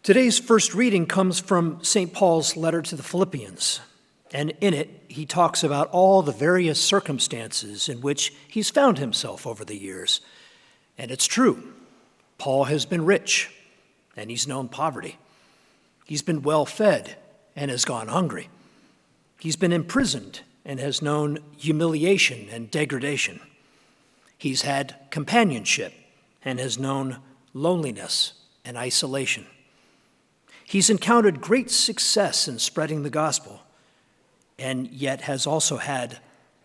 Today's first reading comes from St. Paul's letter to the Philippians, and in it he talks about all the various circumstances in which he's found himself over the years. And it's true, Paul has been rich, and he's known poverty. He's been well-fed and has gone hungry. He's been imprisoned and has known humiliation and degradation. He's had companionship and has known loneliness and isolation. He's encountered great success in spreading the gospel, and yet has also had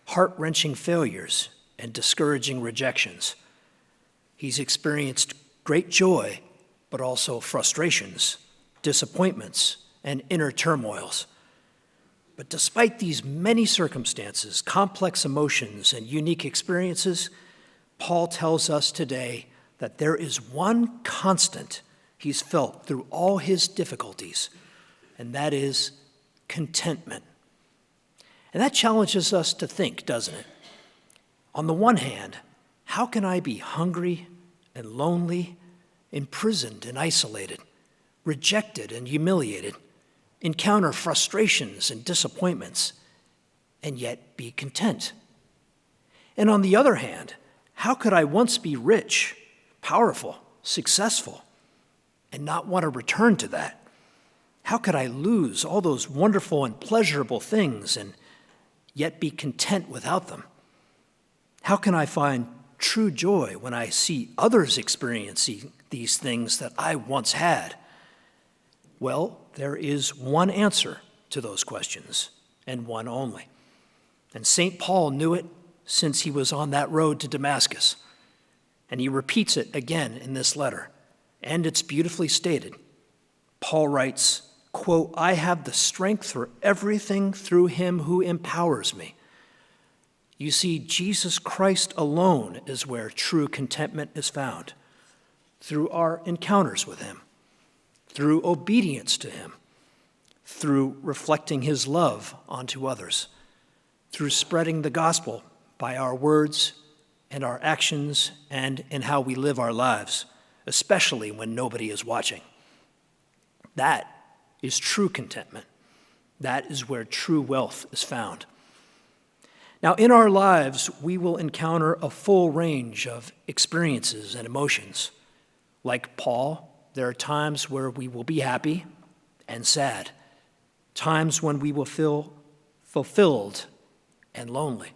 heart-wrenching failures and discouraging rejections. He's experienced great joy, but also frustrations, disappointments, and inner turmoils. But despite these many circumstances, complex emotions, and unique experiences, Paul tells us today that there is one constant he's felt through all his difficulties, and that is contentment. And that challenges us to think, doesn't it? On the one hand, how can I be hungry and lonely, imprisoned and isolated, rejected and humiliated, encounter frustrations and disappointments, and yet be content? And on the other hand, how could I once be rich, powerful, successful, and not want to return to that? How could I lose all those wonderful and pleasurable things and yet be content without them? How can I find true joy when I see others experiencing these things that I once had? Well, there is one answer to those questions, and one only. And St. Paul knew it since he was on that road to Damascus. And he repeats it again in this letter, and it's beautifully stated. Paul writes, quote, "I have the strength for everything through him who empowers me." You see, Jesus Christ alone is where true contentment is found, through our encounters with him, through obedience to him, through reflecting his love onto others, through spreading the gospel by our words and our actions and in how we live our lives, especially when nobody is watching. That is true contentment. That is where true wealth is found. Now, in our lives, we will encounter a full range of experiences and emotions. Like Paul, there are times where we will be happy and sad, times when we will feel fulfilled and lonely.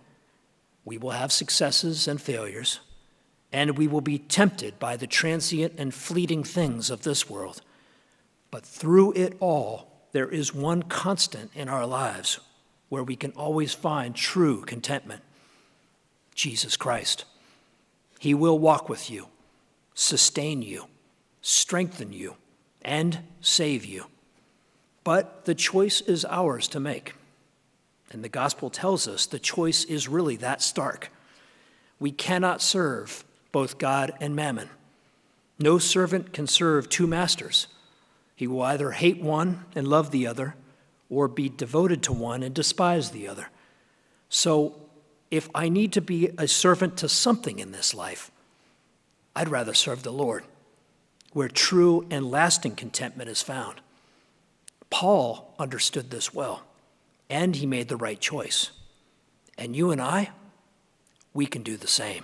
We will have successes and failures, and we will be tempted by the transient and fleeting things of this world. But through it all, there is one constant in our lives where we can always find true contentment: Jesus Christ. He will walk with you, sustain you, strengthen you, and save you. But the choice is ours to make. And the gospel tells us the choice is really that stark. We cannot serve both God and mammon. No servant can serve two masters. He will either hate one and love the other, or be devoted to one and despise the other. So if I need to be a servant to something in this life, I'd rather serve the Lord, where true and lasting contentment is found. Paul understood this well, and he made the right choice. And you and I, we can do the same.